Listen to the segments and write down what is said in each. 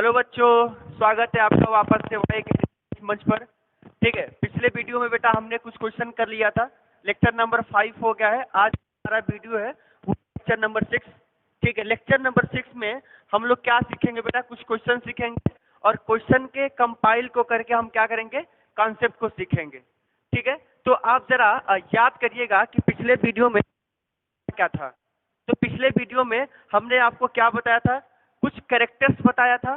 Hello बच्चों, स्वागत है आपका वापस से वाई के मंच पर। ठीक है, पिछले वीडियो में बेटा हमने कुछ क्वेश्चन कर लिया था। लेक्चर नंबर 5 हो गया है। आज हमारा वीडियो है वो लेक्चर नंबर 6। ठीक है, लेक्चर नंबर 6 में हम लोग क्या सीखेंगे बेटा, कुछ क्वेश्चन सीखेंगे और क्वेश्चन के कंपाइल को करके हम क्या करेंगे, कॉन्सेप्ट को सीखेंगे। ठीक है, तो आप जरा याद करिएगा कि पिछले वीडियो में क्या था। तो पिछले वीडियो में हमने आपको क्या बताया था, कुछ कैरेक्टर्स बताया था,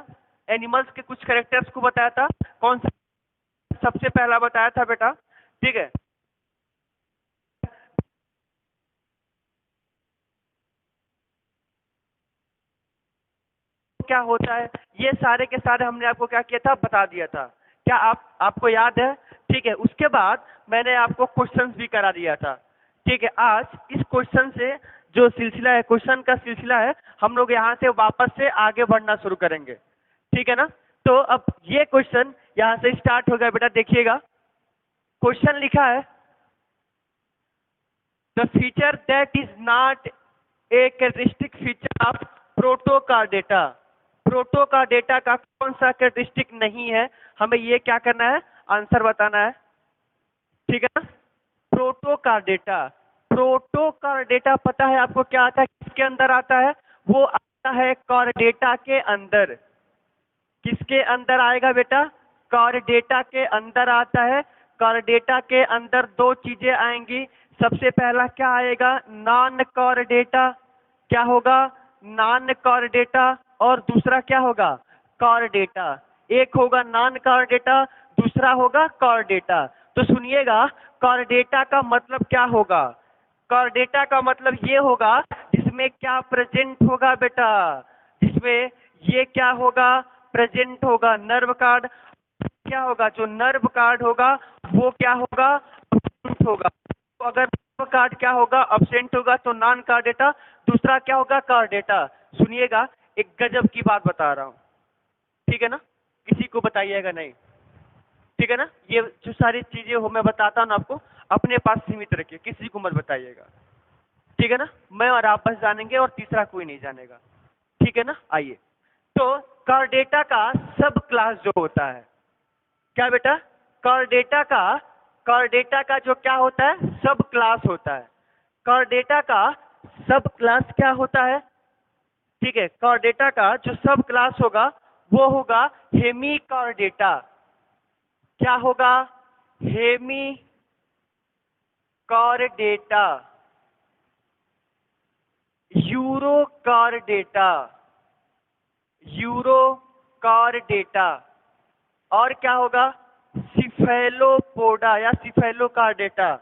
एनिमल्स के कुछ कैरेक्टर्स को बताया था। कौन सा सबसे पहला बताया था बेटा? ठीक है, क्या होता है, ये सारे के सारे हमने आपको क्या किया था, बता दिया था। क्या आपको याद है? ठीक है, उसके बाद मैंने आपको क्वेश्चंस भी करा दिया था। ठीक है, आज इस क्वेश्चन से जो सिलसिला है, क्वेश्चन का सिलसिला है, हम लोग यहाँ से वापस से आगे बढ़ना शुरू करेंगे। ठीक है ना? तो अब ये क्वेश्चन यहाँ से स्टार्ट हो गया बेटा, देखिएगा। क्वेश्चन लिखा है, the feature that is not a characteristic feature of protochordata. Protochordata का कौन सा कैरेक्टरिस्टिक नहीं है, हमें ये क्या करना है, आंसर बताना है। ठीक है ना? प्रोटोकार्डेटा, प्रोटोकार्डेटा पता है आपको क्या आता है, किसके अंदर आता है? वो आता है कार्डेटा के अंदर। किसके अंदर आएगा बेटा? कार्डेटा के अंदर आता है। कार्डेटा के अंदर दो चीजें आएंगी। सबसे पहला क्या आएगा, नॉन कार्डेटा। क्या होगा? Non chordata. और दूसरा क्या होगा, कार्डेटा। एक होगा नॉन कार्डेटा, दूसरा होगा कार्डेटा। तो सुनिएगा, कार्डेटा का मतलब क्या होगा? कार्डेटा का मतलब ये होगा जिसमें क्या प्रेजेंट होगा बेटा, जिसमें ये क्या होगा, प्रेजेंट होगा नर्व कार्ड। क्या होगा, जो नर्व कार्ड होगा वो क्या होगा, absent होगा। तो अगर नर्व कार्ड क्या होगा, अब्सेंट होगा, तो नॉन कार्डेटा। दूसरा क्या होगा, कार्डेटा। सुनिएगा, एक गजब की बात बता रहा हूं। ठीक है ना? किसी को बताइएगा नहीं। ठीक है ना? ये जो सारी चीजें हो मैं बताता हूं आपको, अपने पास सीमित रखिए, किसी को मत बताइएगा। ठीक है ना? मैं और आप बस जानेंगे और तीसरा कोई नहीं जानेगा। ठीक है ना? आइए, तो कार्डेटा का सब क्लास जो होता है, क्या बेटा, कार्डेटा का जो क्या होता है, सब क्लास होता है। कार्डेटा का सब क्लास क्या होता है? ठीक है, कार्डेटा का जो सब क्लास होगा वो होगा हेमी कार्डेटा। क्या होगा? Hemichordata, urochordata, urochordata. और क्या होगा, सिफेलोपोडा या सिफेलोकार्डेटा।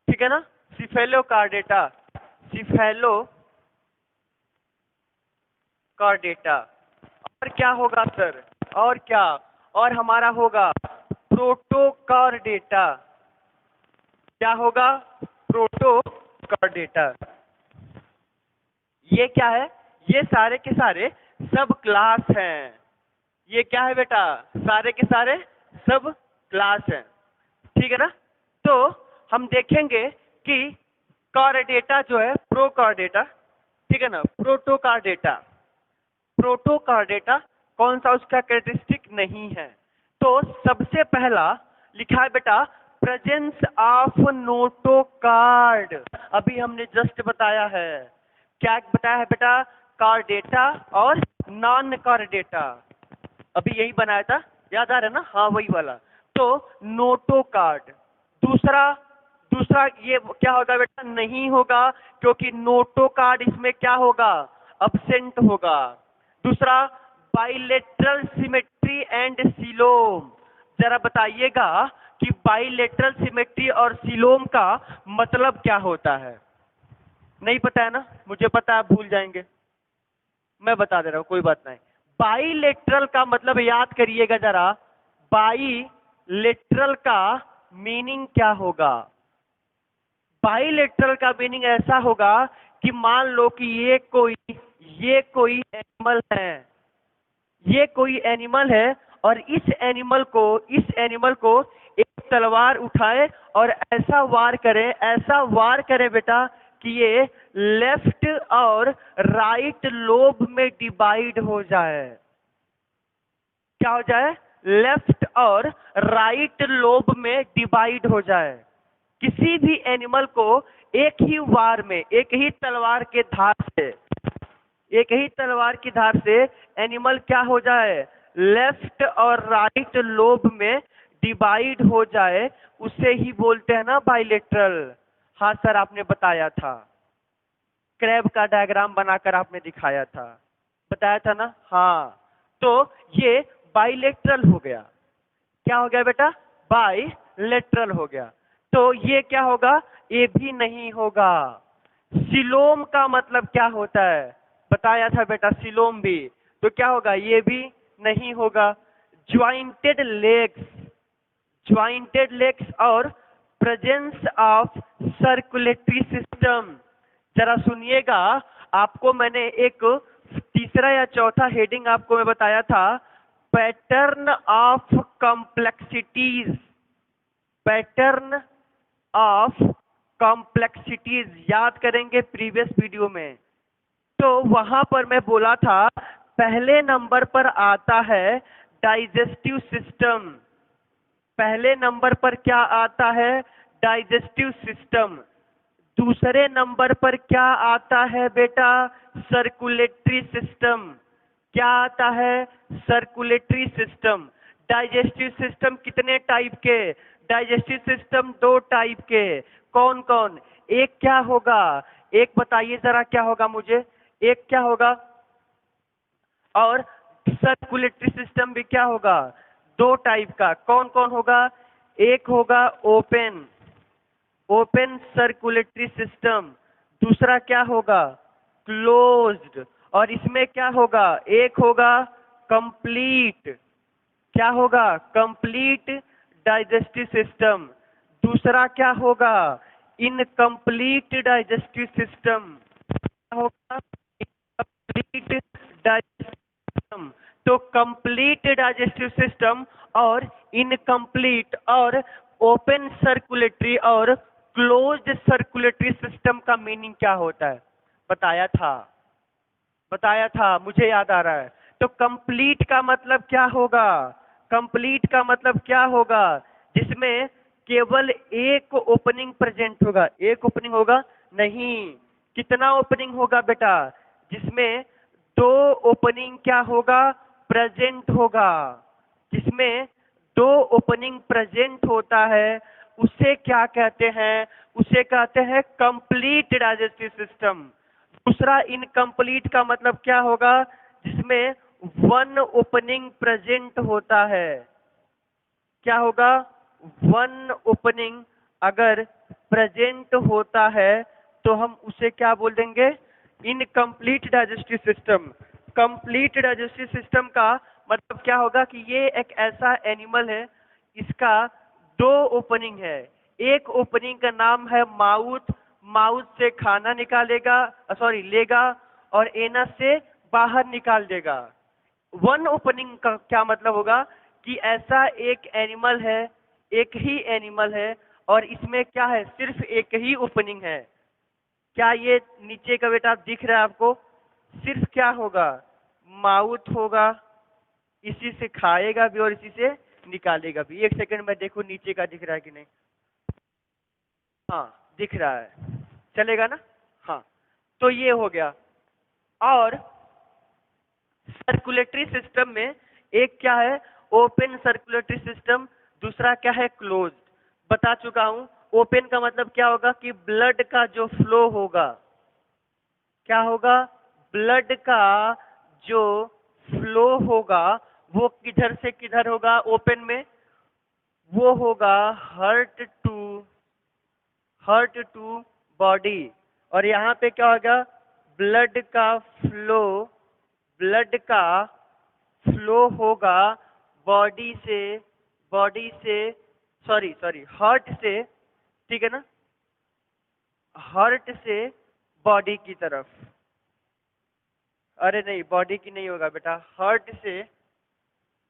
ठीक है ना? Cephalochordata, cephalochordata. और क्या होगा सर, और क्या, और हमारा होगा प्रोटोकार्डेटा। क्या होगा, प्रोटोकार्डेटा। ये क्या है, ये सारे के सारे सब क्लास हैं। ये क्या है बेटा, सारे के सारे सब क्लास हैं। ठीक है ना? तो हम देखेंगे कि कार्डेटा जो है, प्रोकार्डेटा, ठीक है ना, प्रोटोकार्डेटा, प्रोटोकार्डेटा कौन सा उसका कैरेक्टरिस्टिक नहीं है। तो सबसे पहला लिखा है बेटा, प्रेजेंस ऑफ नोटोकार्ड। अभी हमने जस्ट बताया है, क्या बताया है बेटा, कार्डेटा और नॉन कार्डेटा। अभी यही बनाया था, याद आ रहा है ना? हाँ, वही वाला। तो नोटोकार्ड। दूसरा, दूसरा ये क्या होगा बेटा, नहीं होगा, क्योंकि नोटोकार्ड इसमें क्या होगा, अब्सेंट होगा। दूसरा, बाइलेटरल सिमेट्री एंड सीलोम। जरा बताइएगा कि बाइलेटरल सिमेट्री और सीलोम का मतलब क्या होता है? नहीं पता है ना? मुझे पता है, आप भूल जाएंगे, मैं बता दे रहा हूं, कोई बात नहीं। बाइलेटरल का मतलब याद करिएगा जरा, बाइलेटरल का मीनिंग क्या होगा? बाइलेटरल का मीनिंग ऐसा होगा कि मान लो कि ये कोई एनिमल है, ये कोई एनिमल है, और इस एनिमल को एक तलवार उठाए और ऐसा वार करे बेटा कि ये लेफ्ट और राइट लोब में डिवाइड हो जाए। क्या हो जाए, लेफ्ट और राइट लोब में डिवाइड हो जाए। किसी भी एनिमल को एक ही वार में, एक ही तलवार के धार से, एक ही तलवार की धार से एनिमल क्या हो जाए, लेफ्ट और राइट लोब में डिवाइड हो जाए, उसे ही बोलते हैं ना बाइलेटरल। हाँ सर, आपने बताया था, क्रैब का डायग्राम बनाकर आपने दिखाया था, बताया था ना। हाँ, तो ये बाइलेटरल हो गया। क्या हो गया बेटा, बाइलेटरल हो गया। तो ये क्या होगा, ये भी नहीं होगा। सिलोम का मतलब क्या होता है, बताया था बेटा, सिलोम भी। तो क्या होगा, ये भी नहीं होगा। ज्वाइंटेड लेग्स, ज्वाइंटेड लेग्स और प्रेजेंस ऑफ सर्कुलेटरी सिस्टम। जरा सुनिएगा, आपको मैंने एक तीसरा या चौथा हेडिंग आपको मैं बताया था, pattern of complexities, pattern of complexities याद करेंगे प्रीवियस वीडियो में। तो वहां पर मैं बोला था, पहले नंबर पर आता है डाइजेस्टिव सिस्टम, पहले नंबर पर क्या आता है, डाइजेस्टिव सिस्टम। दूसरे नंबर पर क्या आता है बेटा, सर्कुलेटरी सिस्टम। क्या आता है, सर्कुलेटरी सिस्टम। डाइजेस्टिव सिस्टम कितने टाइप के, डाइजेस्टिव सिस्टम दो टाइप के, कौन कौन, एक क्या होगा, एक बताइए जरा क्या होगा मुझे, एक क्या होगा, और सर्कुलेटरी सिस्टम भी क्या होगा, दो टाइप का, कौन कौन होगा, एक होगा ओपन, ओपन सर्कुलेटरी सिस्टम, दूसरा क्या होगा, क्लोज्ड, और इसमें क्या होगा, एक होगा कंप्लीट, क्या होगा, कंप्लीट डाइजेस्टिव सिस्टम, दूसरा क्या होगा, इनकम्प्लीट डाइजेस्टिव सिस्टम, क्या होगा, इनकम्प्लीट डाइजेस्टिव सिस्टम। तो कंप्लीट डाइजेस्टिव सिस्टम और इनकम्प्लीट और ओपन सर्कुलेटरी और क्लोज्ड सर्कुलेटरी सिस्टम का मीनिंग क्या होता है, बताया था, बताया था, मुझे याद आ रहा है। तो कंप्लीट का मतलब क्या होगा, कंप्लीट का मतलब क्या होगा, जिसमें केवल एक ओपनिंग प्रेजेंट होगा, एक ओपनिंग होगा नहीं, कितना ओपनिंग होगा बेटा, जिसमें दो ओपनिंग क्या होगा, प्रेजेंट होगा, जिसमें दो ओपनिंग प्रेजेंट होता है, उसे क्या कहते हैं, उसे कहते हैं कंप्लीट डाइजेस्टिव सिस्टम। दूसरा इनकम्प्लीट का मतलब क्या होगा, जिसमें वन ओपनिंग प्रेजेंट होता है, क्या होगा, वन ओपनिंग अगर प्रेजेंट होता है तो हम उसे क्या बोल देंगे, incomplete digestive system. Complete digestive system का मतलब क्या होगा कि ये एक ऐसा एनिमल है, इसका दो ओपनिंग है, एक ओपनिंग का नाम है माउथ, माउथ से खाना निकालेगा, सॉरी लेगा, और एनस से बाहर निकाल देगा। वन ओपनिंग का क्या मतलब होगा कि ऐसा एक एनिमल है, एक ही एनिमल है, और इसमें क्या है, सिर्फ एक ही ओपनिंग है। क्या ये नीचे का बेटा दिख रहा है आपको, सिर्फ क्या होगा, माउथ होगा, इसी से खाएगा भी और इसी से निकालेगा भी। एक सेकंड में देखो नीचे का दिख रहा है कि नहीं, हाँ दिख रहा है, चलेगा ना। हाँ, तो ये हो गया। और सर्कुलेटरी सिस्टम में एक क्या है, ओपन सर्कुलेटरी सिस्टम, दूसरा क्या है, क्लोज। बता चुका हूं, ओपन का मतलब क्या होगा कि ब्लड का जो फ्लो होगा, क्या होगा, ब्लड का जो फ्लो होगा वो किधर से किधर होगा, ओपन में वो होगा हार्ट टू बॉडी, और यहाँ पे क्या होगा, ब्लड का फ्लो, ब्लड का फ्लो होगा बॉडी से, बॉडी से, सॉरी सॉरी हार्ट से, ठीक है ना, हार्ट से बॉडी की तरफ, अरे नहीं बॉडी की नहीं होगा बेटा, हार्ट से,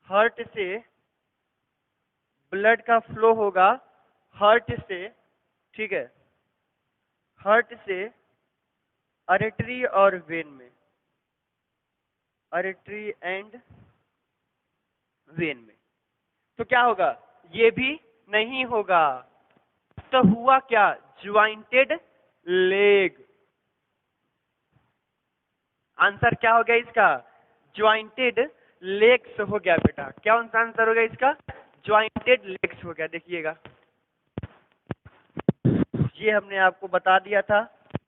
हार्ट से ब्लड का फ्लो होगा, हार्ट से, ठीक है, हार्ट से अरेटरी और वेन में, अरेटरी एंड वेन में। तो क्या होगा, ये भी नहीं होगा। तो हुआ क्या, ज्वाइंटेड लेग। आंसर क्या हो गया इसका, ज्वाइंटेड लेग्स हो गया बेटा। क्या आंसर हो गया इसका, ज्वाइंटेड लेग्स हो गया। देखिएगा, ये हमने आपको बता दिया था,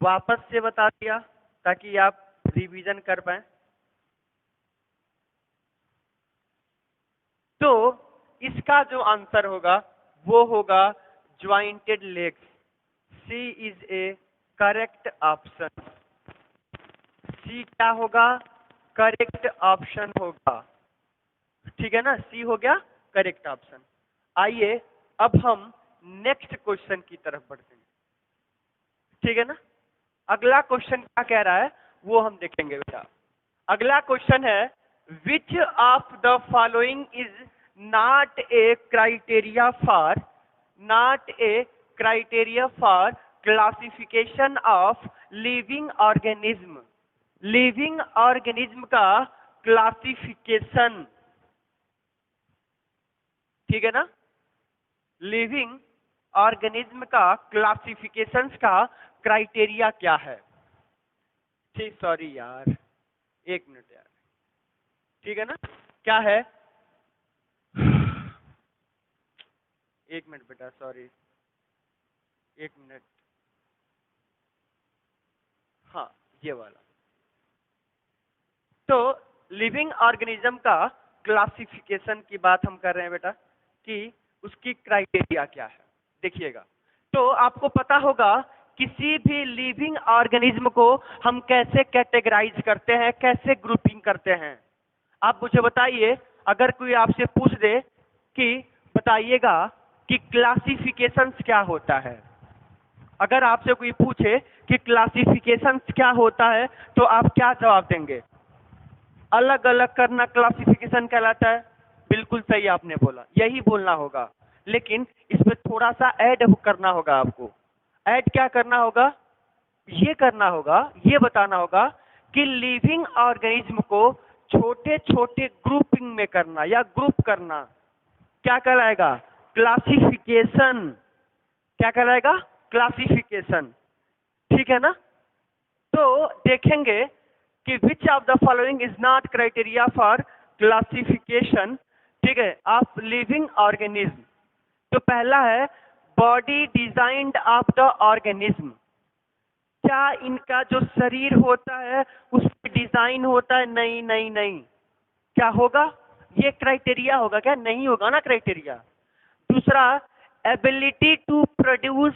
वापस से बता दिया ताकि आप रिवीजन कर पाए। तो इसका जो आंसर होगा वो होगा jointed legs. C is a correct option. C क्या होगा, करेक्ट ऑप्शन होगा। ठीक है ना, सी हो गया करेक्ट ऑप्शन। आइए अब हम नेक्स्ट क्वेश्चन की तरफ बढ़ते हैं। ठीक है ना, अगला क्वेश्चन क्या कह रहा है वो हम देखेंगे बेटा। अगला क्वेश्चन है, which of the following is not A criteria for classification of living organism. Living organism का क्लासिफिकेशन, ठीक है ना, लिविंग ऑर्गेनिज्म का क्लासिफिकेशन का क्राइटेरिया क्या है। ठीक, सॉरी यार, एक मिनट यार, ठीक है ना, क्या है, एक मिनट बेटा, सॉरी, एक मिनट। हाँ, ये वाला। तो लिविंग ऑर्गेनिज्म का क्लासिफिकेशन की बात हम कर रहे हैं बेटा, कि उसकी क्राइटेरिया क्या है। देखिएगा, तो आपको पता होगा किसी भी लिविंग ऑर्गेनिज्म को हम कैसे कैटेगराइज करते हैं, कैसे ग्रुपिंग करते हैं। आप मुझे बताइए, अगर कोई आपसे पूछ दे कि बताइएगा कि क्लासिफिकेशन क्या होता है, अगर आपसे कोई पूछे कि क्लासिफिकेशन क्या होता है तो आप क्या जवाब देंगे। अलग अलग करना क्लासिफिकेशन कहलाता है। बिल्कुल सही आपने बोला, यही बोलना होगा, लेकिन इसमें थोड़ा सा ऐड करना होगा आपको। ऐड क्या करना होगा, ये करना होगा, ये बताना होगा कि लिविंग ऑर्गेनिज्म को छोटे छोटे ग्रुपिंग में करना या ग्रुप करना क्या कहलाएगा, क्लासिफिकेशन। क्या कहलाएगा, क्लासिफिकेशन। ठीक है ना, तो देखेंगे कि which of the following is not criteria for classification, ठीक है, ऑफ लिविंग ऑर्गेनिज्म। तो पहला है body designed of the organism. क्या इनका जो शरीर होता है उस पर डिजाइन होता है, नहीं नहीं नहीं। क्या होगा, ये क्राइटेरिया होगा क्या, नहीं होगा ना क्राइटेरिया। दूसरा, ability to produce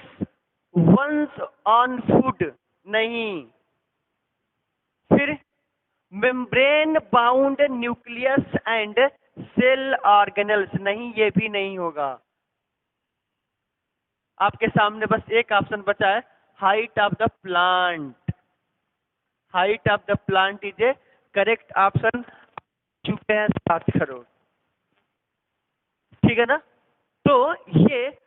one's own food, नहीं। फिर membrane bound nucleus and cell organelles, नहीं, ये भी नहीं होगा। आपके सामने बस एक ऑप्शन बचा है, height of the plant. Height of the plant is a correct option. चुके हैं 7 करोड़। ठीक है ना, तो ये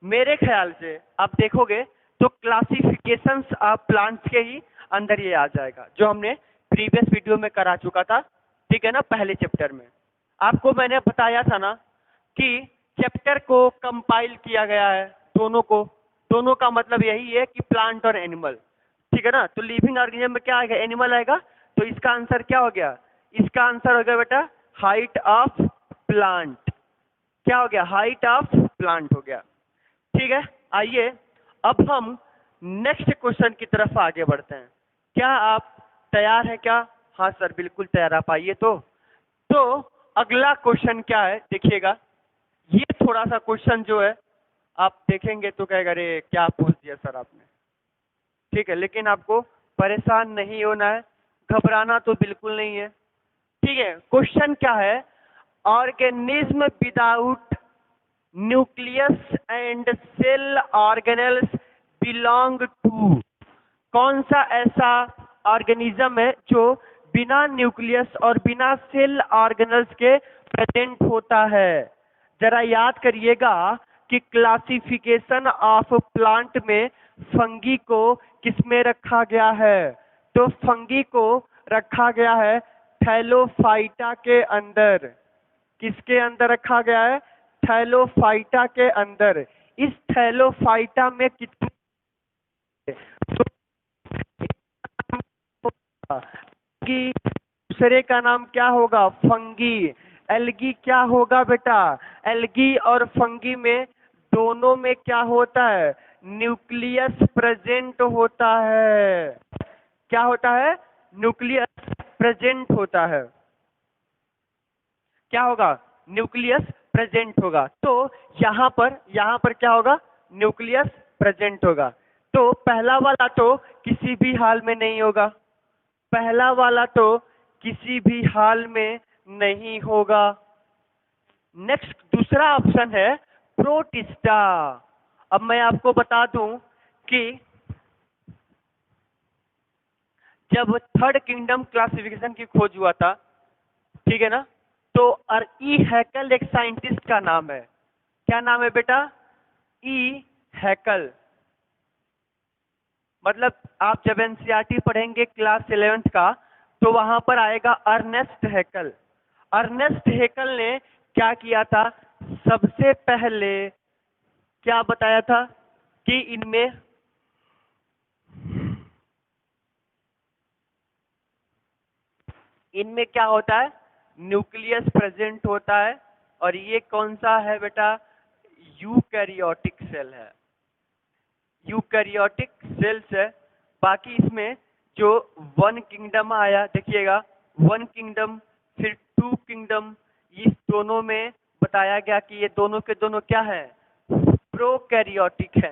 मेरे ख्याल से आप देखोगे तो क्लासिफिकेशंस ऑफ प्लांट्स के ही अंदर ये आ जाएगा, जो हमने प्रीवियस वीडियो में करा चुका था। ठीक है ना, पहले चैप्टर में आपको मैंने बताया था ना कि चैप्टर को कंपाइल किया गया है दोनों को। दोनों का मतलब यही है कि प्लांट और एनिमल। ठीक है ना, तो लिविंग ऑर्गेनिज्म में क्या आएगा, एनिमल आएगा। तो इसका आंसर क्या हो गया, इसका आंसर हो गया बेटा हाइट ऑफ प्लांट। क्या हो गया, हाइट ऑफ प्लांट हो गया। ठीक है, आइए अब हम नेक्स्ट क्वेश्चन की तरफ आगे बढ़ते हैं। क्या आप तैयार हैं क्या? हाँ सर बिल्कुल तैयार, आप आइए। तो अगला क्वेश्चन क्या है, देखिएगा। ये थोड़ा सा क्वेश्चन जो है आप देखेंगे तो कहेगा अरे क्या पूछ दिया सर आपने। ठीक है, लेकिन आपको परेशान नहीं होना है, घबराना तो बिल्कुल नहीं है। ठीक है, क्वेश्चन क्या है, organism without nucleus and cell organelles belong to. कौन सा ऐसा ऑर्गेनिज्म है जो बिना न्यूक्लियस और बिना सेल ऑर्गेनल्स के प्रेजेंट होता है। जरा याद करिएगा कि क्लासिफिकेशन ऑफ प्लांट में फंगी को किसमें रखा गया है, तो फंगी को रखा गया है थैलोफाइटा के अंदर। किसके अंदर रखा गया है? थैलोफाइटा के अंदर। इस थैलोफाइटा में कितने कि दूसरे का नाम क्या होगा? फंगी। एल्गी क्या होगा बेटा? एल्गी और फंगी में दोनों में क्या होता है? न्यूक्लियस प्रेजेंट होता है। क्या होता है? न्यूक्लियस प्रेजेंट होता है। क्या होगा? न्यूक्लियस प्रेजेंट होगा। तो यहां पर क्या होगा? न्यूक्लियस प्रेजेंट होगा। तो पहला वाला तो किसी भी हाल में नहीं होगा। पहला वाला तो किसी भी हाल में नहीं होगा। नेक्स्ट दूसरा ऑप्शन है प्रोटिस्टा। अब मैं आपको बता दूं कि जब थर्ड किंगडम क्लासिफिकेशन की खोज हुआ था, ठीक है ना, तो और ई हैकल एक साइंटिस्ट का नाम है। क्या नाम है बेटा? ई हैकल। मतलब आप जब एनसीईआरटी पढ़ेंगे क्लास 11th का, तो वहां पर आएगा अर्नेस्ट हैकल। अर्नेस्ट हैकल ने क्या किया था? सबसे पहले क्या बताया था कि इनमें क्या होता है? न्यूक्लियस प्रेजेंट होता है। और ये कौन सा है बेटा? यूकैरियोटिक सेल है। यूकैरियोटिक सेल्स है। बाकी इसमें जो वन किंगडम आया, देखिएगा, वन किंगडम फिर टू किंगडम, इस दोनों में बताया गया कि ये दोनों के दोनों क्या है? प्रोकैरियोटिक है।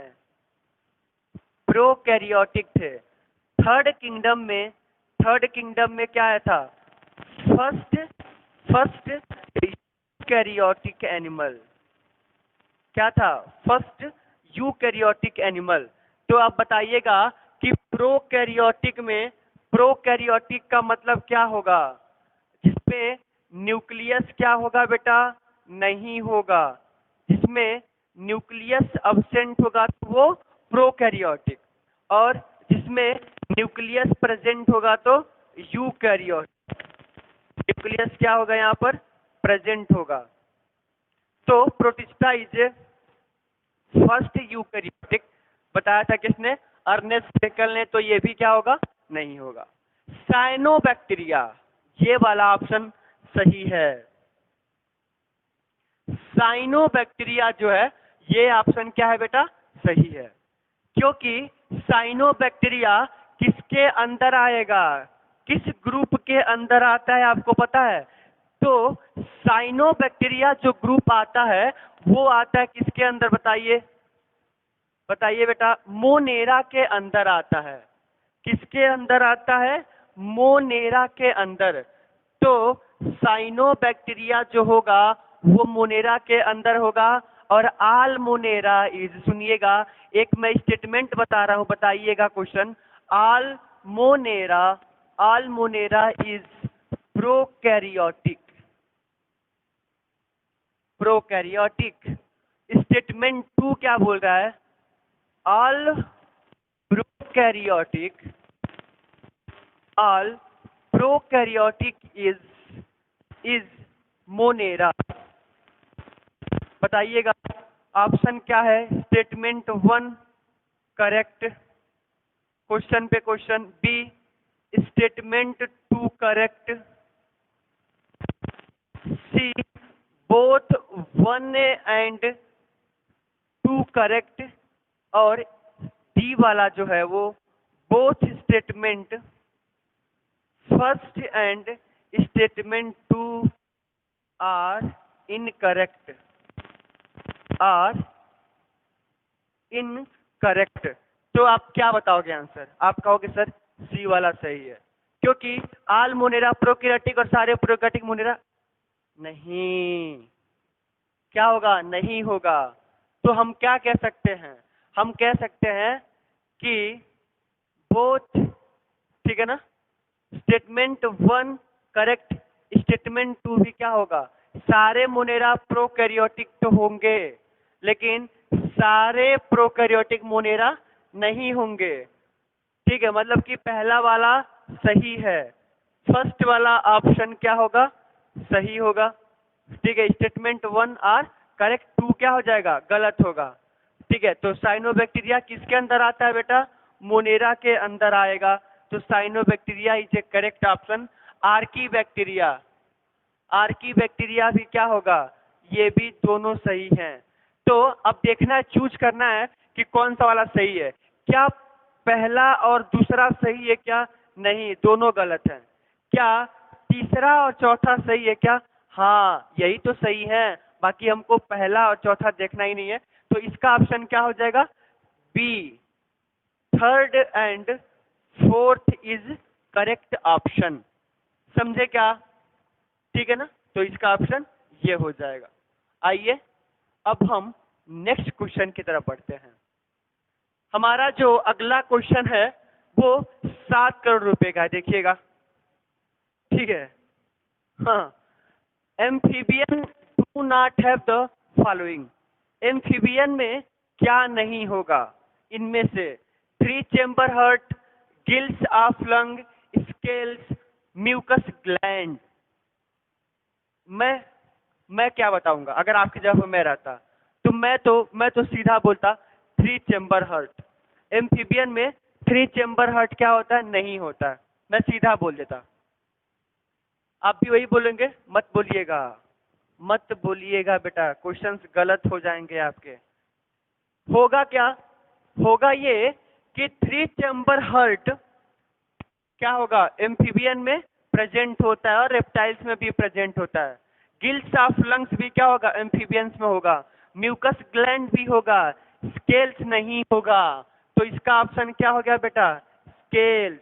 प्रोकैरियोटिक थे। थर्ड किंगडम में क्या आया था? First first eukaryotic animal. क्या था? First eukaryotic animal. तो आप बताइएगा कि प्रोकैरियोटिक का मतलब क्या होगा? जिसमें न्यूक्लियस क्या होगा बेटा? नहीं होगा। जिसमें न्यूक्लियस अब्सेंट होगा तो वो प्रोकैरियोटिक, और जिसमें न्यूक्लियस प्रेजेंट होगा तो यूकैरियोटिक। न्यूक्लियस क्या होगा? यहाँ पर प्रेजेंट होगा। तो प्रोटिस्टा इज फर्स्ट यूकैरियोटिक बताया था किसने? अर्नेस्ट हैकल ने। तो ये भी क्या होगा? नहीं होगा। साइनोबैक्टीरिया, ये वाला ऑप्शन सही है। साइनोबैक्टीरिया जो है, ये ऑप्शन क्या है बेटा? सही है। क्योंकि साइनोबैक्टीरिया किसके अंदर आएगा? किस ग्रुप के अंदर आता है आपको पता है? तो साइनोबैक्टीरिया जो ग्रुप आता है वो आता है किसके अंदर? बताइए बताइए बेटा। मोनेरा के अंदर आता है। किसके अंदर आता है? मोनेरा के अंदर। तो साइनोबैक्टीरिया जो होगा वो मोनेरा के अंदर होगा। और आलमोनेरा इज, सुनिएगा, एक मैं स्टेटमेंट बता रहा हूं, बताइएगा question. All monera all monera is prokaryotic. Prokaryotic. Statement 2 क्या बोल रहा है? All prokaryotic all prokaryotic is monera. बताइएगा ऑप्शन क्या है? स्टेटमेंट 1 करेक्ट, क्वेश्चन पे question. B statement 2 correct. C both 1 and 2 correct. और डी वाला जो है वो both statement first and statement 2 are incorrect. Are incorrect. तो आप क्या बताओगे आंसर? आप कहोगे सर सी वाला सही है, क्योंकि आल मोनेरा प्रोकैरियोटिक और सारे प्रोकैरियोटिक मोनेरा नहीं। क्या होगा? नहीं होगा। तो हम क्या कह सकते हैं? हम कह सकते हैं कि बोथ, ठीक है ना, स्टेटमेंट 1 करेक्ट, स्टेटमेंट 2 भी क्या होगा? सारे मोनेरा प्रोकैरियोटिक तो होंगे, लेकिन सारे प्रोकैरियोटिक मोनेरा नहीं होंगे। ठीक है, मतलब कि पहला वाला सही है। फर्स्ट वाला ऑप्शन क्या होगा? सही होगा। ठीक है, स्टेटमेंट 1 आर करेक्ट, 2 क्या हो जाएगा, गलत होगा। ठीक है, तो साइनोबैक्टीरिया किसके अंदर आता है बेटा, मोनेरा के अंदर आएगा, तो cyanobacteria is a correct option. Archaebacteria, archaebacteria भी क्या होगा, ये भी दोनों सही हैं। तो अब देखना है, चूज करना है कि कौन सा वाला सही है, क्या पहला और दूसरा सही है क्या, नहीं, दोनों गलत हैं। क्या तीसरा और चौथा सही है क्या, हाँ यही तो सही है, बाकी हमको पहला और चौथा देखना ही नहीं है। तो इसका ऑप्शन क्या हो जाएगा, B, third and fourth is correct option. समझे क्या, ठीक है ना, तो इसका ऑप्शन ये हो जाएगा। आइए अब हम नेक्स्ट क्वेश्चन की तरफ बढ़ते हैं। हमारा जो अगला क्वेश्चन है वो 7 करोड़ रुपए का है, देखिएगा, ठीक है। हाँ, amphibian do not have the following, amphibian में क्या नहीं होगा, इनमें से 3 chamber heart, gills of lung, scales, mucus gland. मैं क्या बताऊंगा, अगर आपकी जगह मैं रहता तो मैं तो सीधा बोलता 3 चेम्बर हार्ट। एम्फीबियन में 3 चेम्बर हार्ट क्या होता है, नहीं होता है, मैं सीधा बोल देता। आप भी वही बोलेंगे, मत बोलिएगा, मत बोलिएगा बेटा, क्वेश्चंस गलत हो जाएंगे आपके। होगा क्या, होगा ये कि 3 चेम्बर हार्ट क्या होगा, एम्फीबियन में प्रेजेंट होता है और रेप्टाइल्स में भी प्रेजेंट होता है। गिल्स ऑफ लंग्स भी क्या होगा, एम्फीबियंस में होगा। म्यूकस ग्लैंड भी होगा, स्केल्स नहीं होगा। तो इसका ऑप्शन क्या हो गया बेटा, स्केल्स।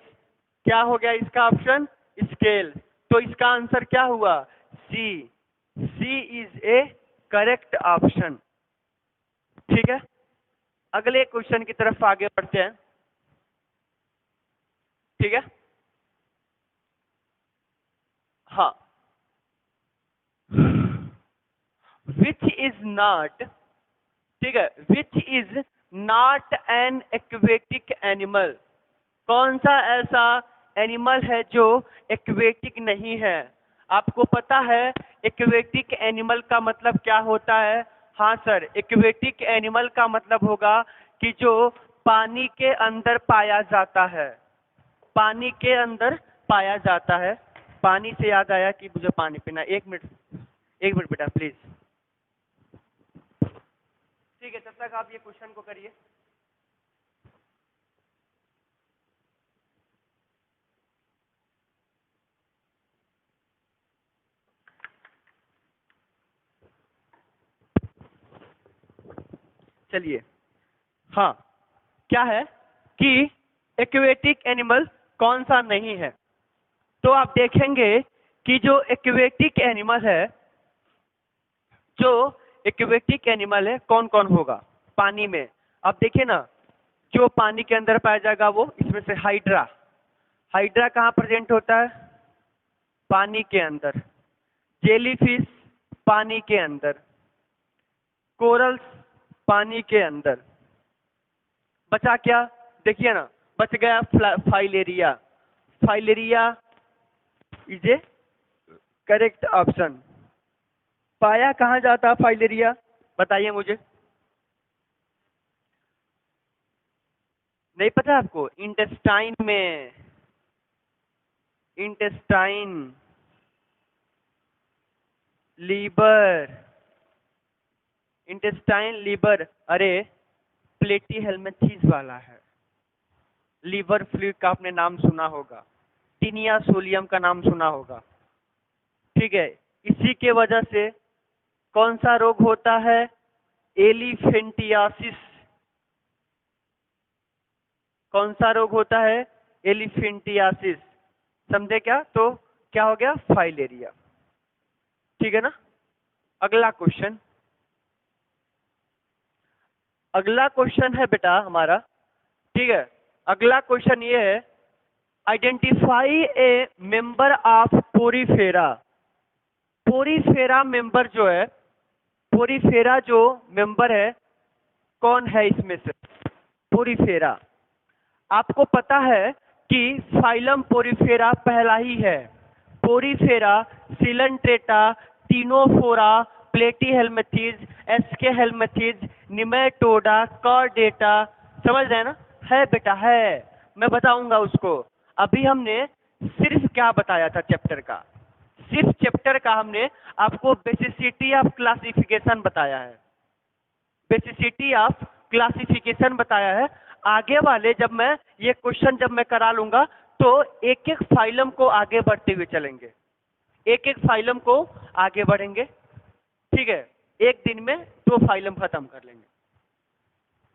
क्या हो गया इसका ऑप्शन, स्केल। तो इसका आंसर क्या हुआ, सी, सी इज ए करेक्ट ऑप्शन। ठीक है, अगले क्वेश्चन की तरफ आगे बढ़ते हैं। ठीक है, हाँ, विच इज नॉट, ठीक है, which is not an aquatic animal, कौन सा ऐसा एनिमल है जो एक्वेटिक नहीं है। आपको पता है एक्वेटिक एनिमल का मतलब क्या होता है, हाँ सर, एक्वेटिक एनिमल का मतलब होगा कि जो पानी के अंदर पाया जाता है, पानी के अंदर पाया जाता है। पानी से याद आया कि मुझे पानी पीना, एक मिनट बेटा प्लीज। ठीक है, तब तक आप ये क्वेश्चन को करिए। चलिए, हाँ, क्या है कि एक्वेटिक एनिमल कौन सा नहीं है, तो आप देखेंगे कि जो एक्वेटिक एनिमल है, जो एक्वेटिक एनिमल है कौन कौन होगा पानी में। आप देखिए ना, जो पानी के अंदर पाया जाएगा वो, इसमें से हाइड्रा, हाइड्रा कहाँ प्रेजेंट होता है, पानी के अंदर। जेलीफिश पानी के अंदर, कोरल्स पानी के अंदर। बचा क्या, देखिए ना, बच गया filaria, filaria is a correct option. पाया कहाँ जाता है फाइलेरिया, बताइए मुझे, नहीं पता आपको, इंटेस्टाइन में, इंटेस्टाइन, लीवर, इंटेस्टाइन, लीवर, अरे प्लेटी हेलमिंथेस वाला है। लीवर फ्लूइड का आपने नाम सुना होगा, टीनिया सोलियम का नाम सुना होगा, ठीक है। इसी के वजह से कौन सा रोग होता है, एलिफेंटियासिस। कौन सा रोग होता है, एलिफेंटियासिस। समझे क्या, तो क्या हो गया, फाइलेरिया। ठीक है ना, अगला क्वेश्चन, अगला क्वेश्चन है बेटा हमारा, ठीक है। अगला क्वेश्चन ये है, identify A member of Porifera. Porifera member जो है, पोरीफेरा जो मेंबर है कौन है इसमें से, पोरीफेरा। आपको पता है कि फाइलम पोरीफेरा पहला ही है, porifera, coelenterata, ctenophora, platyhelminthes, aschelminthes, nematoda, chordata, समझ रहे हैं ना? है बेटा है, मैं बताऊंगा उसको। अभी हमने सिर्फ क्या बताया था चैप्टर का, सिर्फ चैप्टर का हमने आपको बेसिसिटी ऑफ क्लासिफिकेशन बताया है, बेसिसिटी ऑफ क्लासिफिकेशन बताया है। आगे वाले जब मैं ये क्वेश्चन जब मैं करा लूंगा तो एक एक फाइलम को आगे बढ़ते हुए चलेंगे, एक एक फाइलम को आगे बढ़ेंगे, ठीक है? एक दिन में 2 फाइलम खत्म कर लेंगे।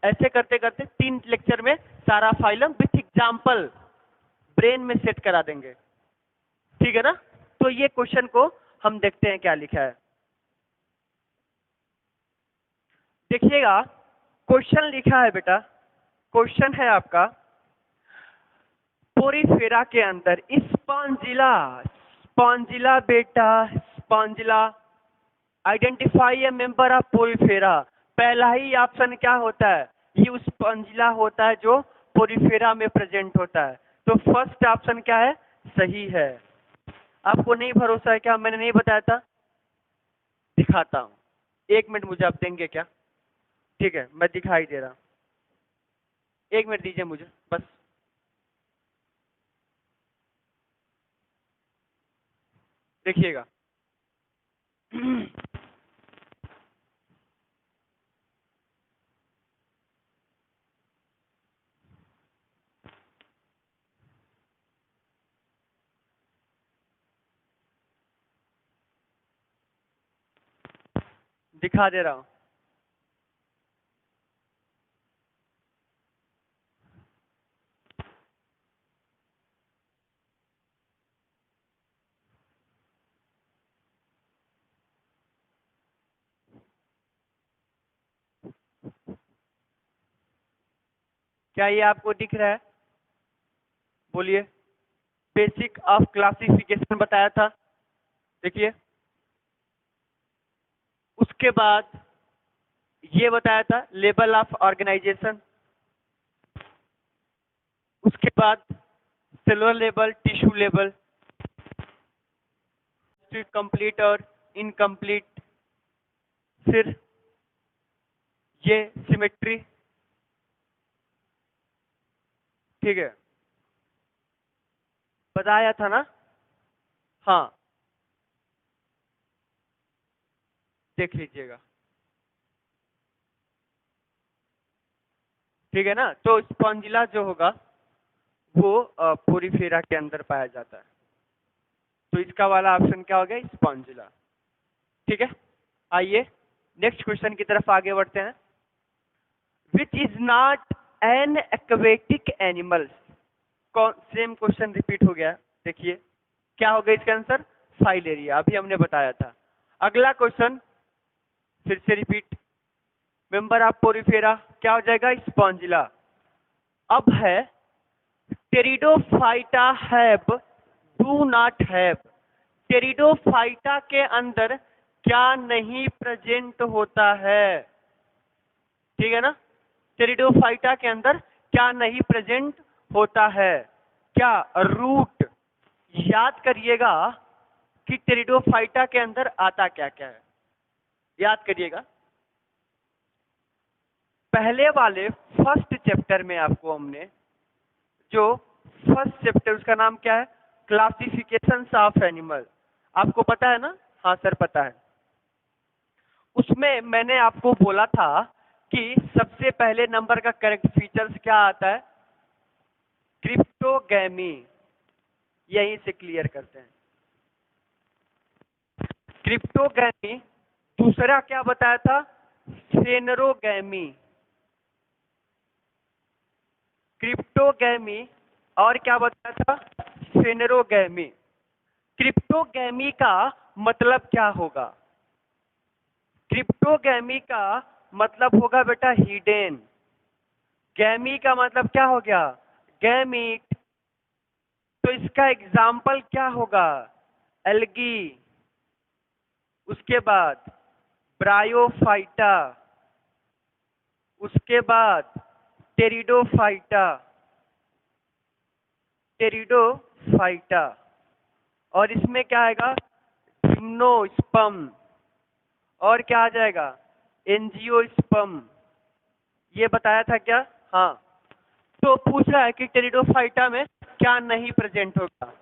ऐसे करते करते 3 लेक्चर में सारा फाइलम विथ एग्जाम्पल ब्रेन में सेट करा देंगे, ठीक है ना? तो ये क्वेश्चन को हम देखते हैं क्या लिखा है। देखिएगा क्वेश्चन लिखा है बेटा, क्वेश्चन है आपका पोरीफेरा के अंदर स्पॉन्जिला, स्पॉन्जिला बेटा Spongilla, identify A member of Porifera. पहला ही ऑप्शन क्या होता है? ये स्पॉन्जिला होता है जो पोरीफेरा में प्रेजेंट होता है। तो फर्स्ट ऑप्शन क्या है? सही है। आपको नहीं भरोसा है क्या? मैंने नहीं बताया था? दिखाता हूं, 1 मिनट मुझे आप देंगे क्या? ठीक है, मैं दिखाई दे रहा हूं, 1 मिनट दीजिए मुझे बस। देखिएगा दिखा दे रहा हूं। क्या ये आपको दिख रहा है? बोलिए। बेसिक ऑफ क्लासिफिकेशन बताया था, देखिए। उसके बाद ये बताया था लेवल ऑफ ऑर्गेनाइजेशन, उसके बाद cellular level, tissue level, complete और इनकम्प्लीट, फिर ये सिमेट्री, ठीक है, बताया था ना? हाँ, देख लीजिएगा, ठीक है ना? तो स्पॉन्जिला जो होगा वो पोरीफेरा के अंदर पाया जाता है। तो इसका वाला ऑप्शन क्या हो गया? स्पॉन्जिला, ठीक है। आइए नेक्स्ट क्वेश्चन की तरफ आगे बढ़ते हैं। Which is not an aquatic animal. Same question repeat हो गया, देखिए क्या होगा इसका आंसर? फाइलेरिया, अभी हमने बताया था। अगला क्वेश्चन फिर से रिपीट, मेंबर ऑफ पोरीफेरा क्या हो जाएगा? स्पॉन्जिला। अब है pteridophyta have, do not have. Pteridophyta के अंदर क्या नहीं प्रेजेंट होता है? ठीक है ना? टेरिडोफाइटा के अंदर क्या नहीं प्रेजेंट होता है? क्या? रूट। याद करिएगा कि टेरिडोफाइटा के अंदर आता क्या क्या है, याद करिएगा। पहले वाले फर्स्ट चैप्टर में आपको हमने जो फर्स्ट चैप्टर, उसका नाम क्या है? Classification of animal. आपको पता है ना? हाँ सर पता है। उसमें मैंने आपको बोला था कि सबसे पहले नंबर का करेक्ट फीचर्स क्या आता है? क्रिप्टोगैमी। यहीं से क्लियर करते हैं, क्रिप्टोगैमी। दूसरा क्या बताया था? फेनरोगैमी। क्रिप्टोगैमी और क्या बताया था? फेनरोगैमी। क्रिप्टोगैमी का मतलब क्या होगा? क्रिप्टोगैमी का मतलब होगा बेटा हिडन। गैमी का मतलब क्या हो गया? गैमीट। तो इसका एग्जाम्पल क्या होगा? एल्गी, उसके बाद ब्रायोफाइटा, उसके बाद टेरिडोफाइटा, टेरिडोफाइटा। और इसमें क्या आएगा? जिम्नोस्पर्म और क्या आ जाएगा, एंजियोस्पर्म। ये बताया था क्या? हाँ। तो पूछ रहा है कि टेरिडोफाइटा में क्या नहीं प्रेजेंट होगा?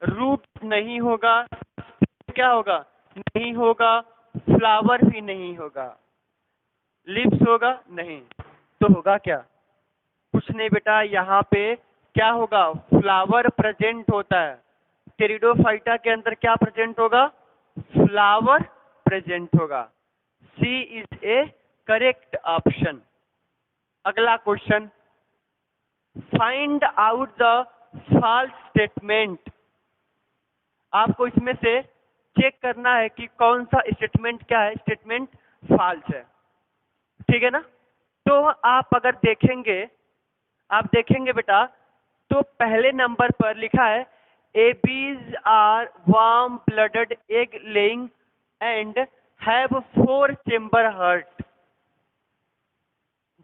रूट नहीं होगा, क्या होगा, नहीं होगा, फ्लावर भी नहीं होगा, लिप्स होगा नहीं, तो होगा क्या? कुछ नहीं बेटा, यहाँ पे क्या होगा, फ्लावर प्रेजेंट होता है। टेरिडोफाइटा के अंदर क्या प्रेजेंट होगा, फ्लावर प्रेजेंट होगा। C is a correct option. अगला question, find out the false statement. आपको इसमें से चेक करना है कि कौन सा स्टेटमेंट क्या है, स्टेटमेंट फॉल्स है, ठीक है ना? तो आप अगर देखेंगे, आप देखेंगे बेटा, तो पहले नंबर पर लिखा है aves are warm blooded egg laying and have 4 chamber heart.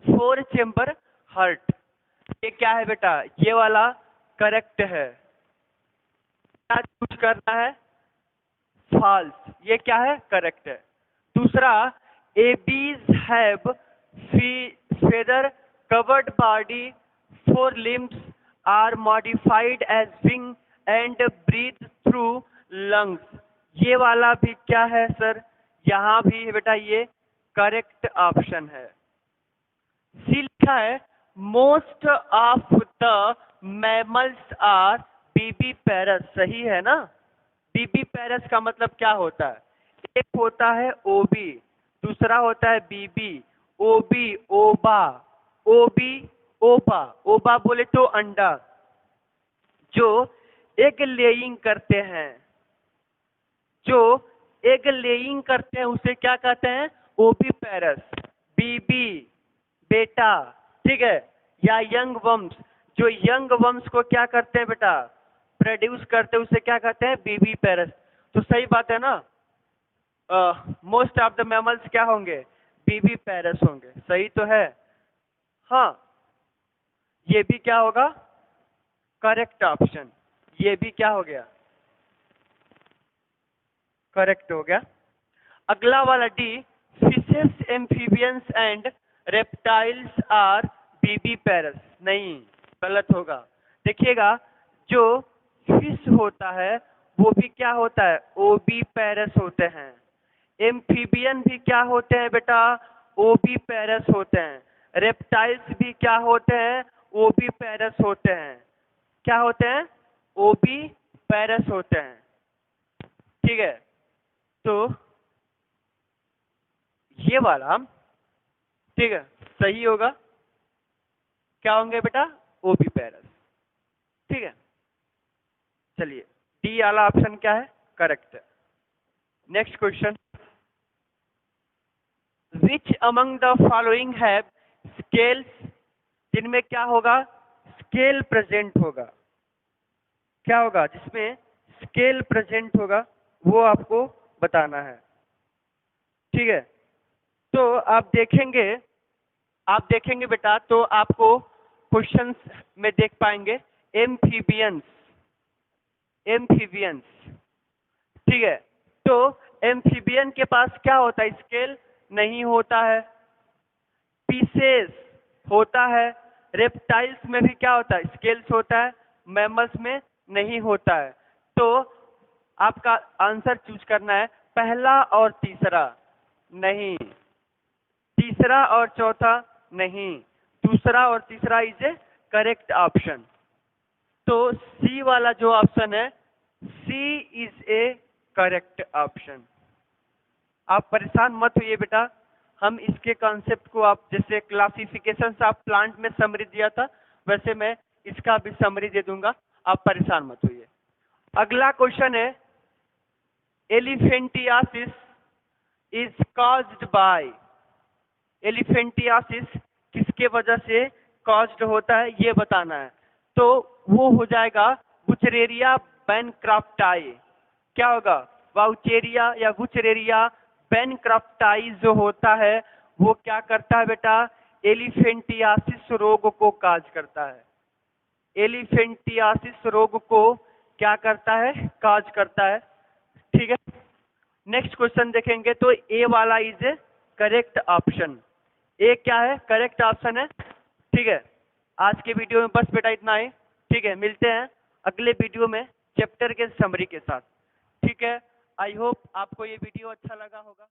4 chamber heart, ये क्या है बेटा, ये वाला करेक्ट है। क्या चूज करना है, फॉल्स, ये क्या है, करेक्ट है। दूसरा, Abies have feather covered body, 4 limbs are modified as wing and breathe through lungs। ये वाला भी क्या है सर, यहाँ भी बेटा ये करेक्ट ऑप्शन है। सी लिखा है most of the mammals are viviparous, सही है ना? बीबी पैरस का मतलब क्या होता है, एक होता है ओबी, दूसरा होता है बीबी। ओबी ओबा, ओबी ओबा, ओबा बोले तो अंडा, जो एग लेइंग करते हैं, जो एग लेइंग करते हैं उसे क्या कहते हैं, ओबी पैरस। बीबी बेटा, ठीक है, या यंग वम्स, जो यंग वम्स को क्या करते हैं बेटा, प्रोड्यूस करते हैं, उसे क्या कहते हैं, बीबी पैरस। तो सही बात है ना, मोस्ट ऑफ द मैमल्स क्या होंगे, बीबी पैरस होंगे, सही तो है। हाँ, ये भी क्या होगा, करेक्ट ऑप्शन, ये भी क्या हो गया, करेक्ट हो गया। अगला वाला D, fishes amphibians and reptiles are viviparous, नहीं, गलत होगा। देखिएगा, जो फिश होता है वो भी क्या होता है, ओबी पैरस होते हैं। एम्फीबियन भी क्या होते हैं बेटा, ओबी पैरस होते हैं। रेप्टाइल्स भी क्या होते हैं, ओबी पैरस होते हैं। क्या होते हैं, ओबी पैरस होते हैं, ठीक है। तो ये वाला, ठीक है, सही होगा, क्या होंगे बेटा, ओबी पैरस, ठीक है। चलिए, डी वाला ऑप्शन क्या है, करेक्ट है। Next question, which among the following have scales, जिनमें क्या होगा, स्केल प्रेजेंट होगा, क्या होगा जिसमें स्केल प्रेजेंट होगा, वो आपको बताना है, ठीक है। तो आप देखेंगे बेटा, तो आपको क्वेश्चंस में देख पाएंगे एम्फीबियंस, एम्फीबियंस, ठीक है। तो एम्फीबियन के पास क्या होता है, स्केल नहीं होता है। पीसेस होता है, रेप्टाइल्स में भी क्या होता है, स्केल्स होता है, मैमल्स में नहीं होता है। तो आपका आंसर चूज करना है, पहला और तीसरा नहीं, तीसरा और चौथा नहीं, दूसरा और तीसरा इज ए करेक्ट ऑप्शन। तो सी वाला जो ऑप्शन है, सी इज ए करेक्ट ऑप्शन। आप परेशान मत होइए बेटा, हम इसके कॉन्सेप्ट को, आप जैसे क्लासिफिकेशन से आप प्लांट में समरी दिया था, वैसे मैं इसका भी समरी दे दूंगा, आप परेशान मत होइए। अगला क्वेश्चन है, elephantiasis is caused by, elephantiasis किसके वजह से कॉज्ड होता है, ये बताना है। तो वो हो जाएगा बुचरेरिया बैनक्रॉफ्टाई, क्या होगा, वाउचेरिया या बुचरेरिया बैनक्रॉफ्टाई जो होता है वो क्या करता है बेटा, एलिफेंटियासिस रोग को काज करता है। एलिफेंटियासिस रोग को क्या करता है, काज करता है, ठीक है। नेक्स्ट क्वेश्चन देखेंगे तो ए वाला इज ए करेक्ट ऑप्शन। ए क्या है? करेक्ट ऑप्शन है। ठीक है, आज के वीडियो में बस बेटा इतना ही। ठीक है, मिलते हैं अगले वीडियो में चैप्टर के समरी के साथ। ठीक है, आई होप आपको ये वीडियो अच्छा लगा होगा।